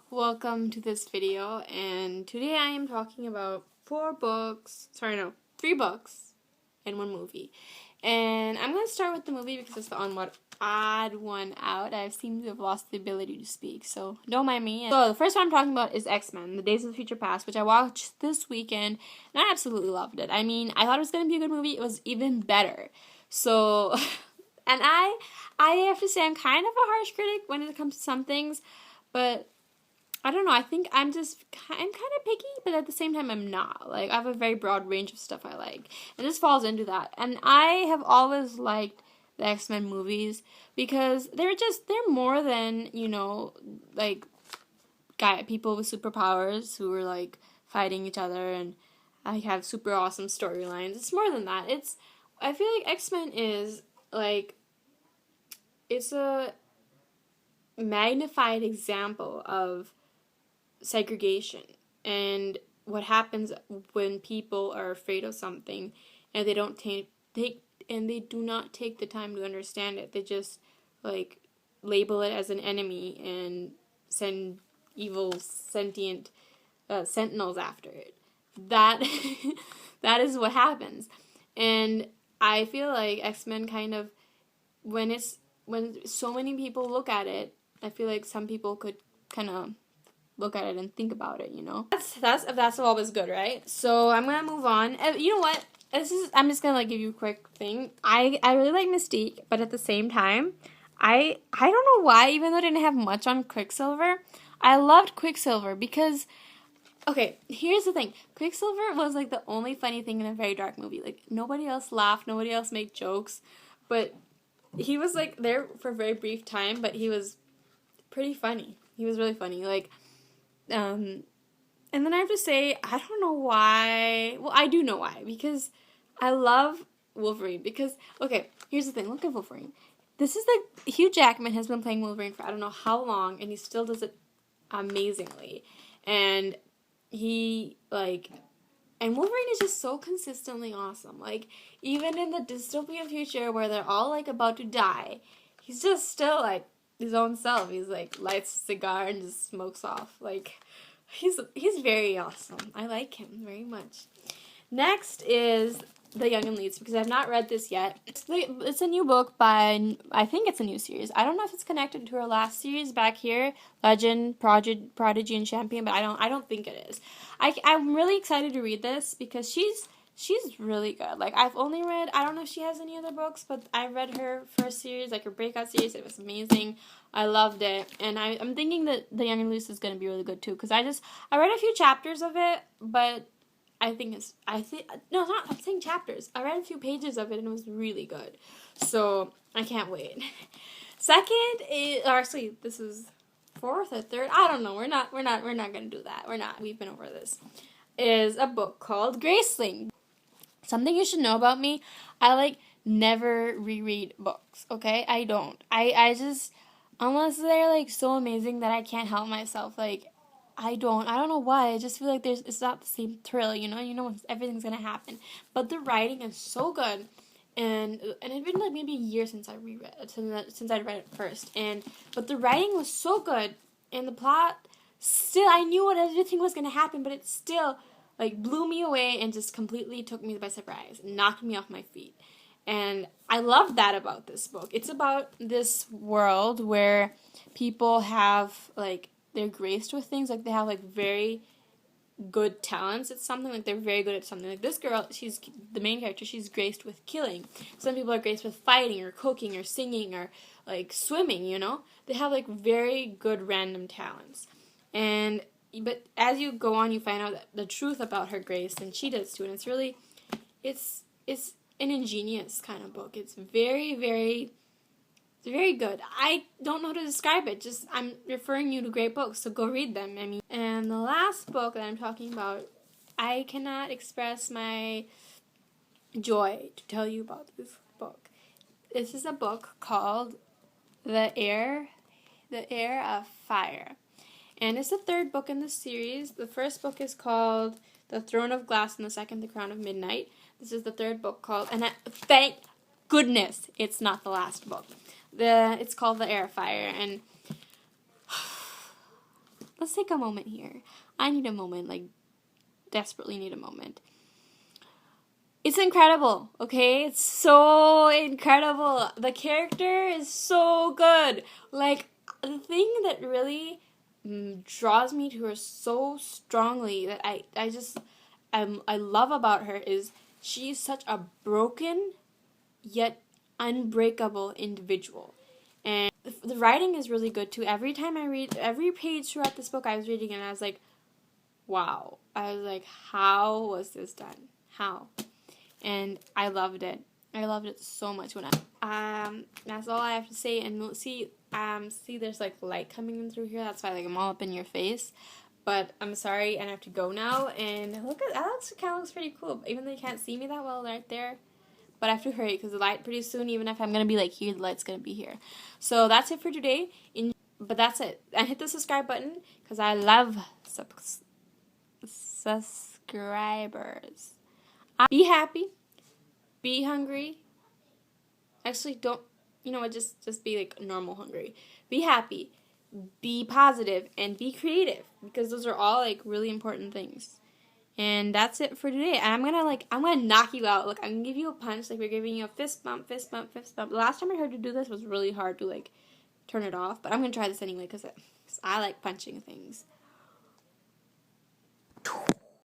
welcome to this video, and today I am talking about 3 books and 1 movie. And I'm going to start with the movie because it's the odd one out. I seem to have lost the ability to speak, so don't mind me. So the first one I'm talking about is XMen, The Days of the Future Past, which I watched this weekend, and I absolutely loved it. I mean, I thought it was going to be a good movie. It was even better. So, and I have to say I'm kind of a harsh critic when it comes to some things, but I don't know, I think I'm kind of picky, but at the same time I'm not. Like, I have a very broad range of stuff I like, and this falls into that. And I have always liked the X-Men movies because they're more than, like, people with superpowers who are, like, fighting each other and have super awesome storylines. It's more than that. I feel like X-Men is, like, it's a magnified example of segregation and what happens when people are afraid of something and they do not take the time to understand it. They just like label it as an enemy and send evil sentient sentinels after it. That is what happens. And I feel like X-Men kind of, when so many people look at it, I feel like some people could kind of look at it and think about it, That's always good, right? So I'm gonna move on. You know what? I'm just gonna like give you a quick thing. I really like Mystique, but at the same time, I don't know why, even though I didn't have much on Quicksilver, I loved Quicksilver because, okay, here's the thing. Quicksilver was like the only funny thing in a very dark movie. Like, nobody else laughed, nobody else made jokes, but he was like there for a very brief time, but he was pretty funny. He was really funny. Like, and then I have to say, I don't know why. Well, I do know why. Because I love Wolverine. Because, okay, here's the thing. Look at Wolverine. Hugh Jackman has been playing Wolverine for I don't know how long, and he still does it amazingly. And and Wolverine is just so consistently awesome. Like, even in the dystopian future where they're all, like, about to die, he's just still, like, his own self. He's like lights a cigar and just smokes off. Like, he's very awesome. I like him very much. Next is The Young and Leads, because I've not read this yet. It's a new book by, I think it's a new series. I don't know if it's connected to her last series back here, Legend, Prodigy, and Champion, but I don't think it is. I'm really excited to read this because she's really good. Like, I've only read, I don't know if she has any other books, but I read her first series, like her breakout series. It was amazing. I loved it. And I'm thinking that The Young and Loose is going to be really good too, because I read a few chapters of it, but I'm saying chapters. I read a few pages of it and it was really good. So, I can't wait. Second is, or actually, this is 4th or 3rd. I don't know. We're not going to do that. We've been over this. Is a book called Graceling. Something you should know about me, I never reread books, okay? I don't. I just, unless they're like so amazing that I can't help myself, like, I don't know why. I just feel like it's not the same thrill, everything's gonna happen. But the writing is so good, and it'd been like maybe a year since I read it first, but the writing was so good, and the plot, still, I knew what everything was gonna happen, but it still like blew me away and just completely took me by surprise, knocked me off my feet. And I love that about this book. It's about this world where people have, like, they're graced with things, like they have like very good talents at something, like they're very good at something. Like this girl, she's the main character, she's graced with killing. Some people are graced with fighting or cooking or singing or like swimming, They have like very good random talents. But as you go on, you find out the truth about her grace, and she does too. And it's really, it's an ingenious kind of book. It's very, very, very good. I don't know how to describe it. Just, I'm referring you to great books, so go read them. And the last book that I'm talking about, I cannot express my joy to tell you about this book. This is a book called The Heir of Fire. And it's the 3rd book in the series. The first book is called The Throne of Glass, and the second, The Crown of Midnight. This is the 3rd book called, and thank goodness it's not the last book. It's called The Heir of Fire, and let's take a moment here. I need a moment, like, desperately need a moment. It's incredible, okay? It's so incredible. The character is so good. Like, the thing that really draws me to her so strongly that I love about her is she's such a broken yet unbreakable individual. And the writing is really good too. Every time I read, every page throughout this book I was reading and I was like, wow. I was like, how was this done? How? And I loved it. I loved it so much. That's all I have to say. And we'll see, there's like light coming in through here. That's why like I'm all up in your face. But I'm sorry, and I have to go now. And look at that. Kind of looks pretty cool. Even though you can't see me that well right there. But I have to hurry because the light pretty soon. Even if I'm gonna be like here, the light's gonna be here. So that's it for today. But that's it. And hit the subscribe button because I love subscribers. Be happy, be hungry. Actually, don't, you know what, just be like normal hungry. Be happy, be positive, and be creative, because those are all like really important things. And that's it for today. And I'm gonna knock you out. Look, I'm gonna give you a punch, like we're giving you a fist bump, fist bump, fist bump. The last time I heard you do this was really hard to like turn it off, but I'm gonna try this anyway because I like punching things.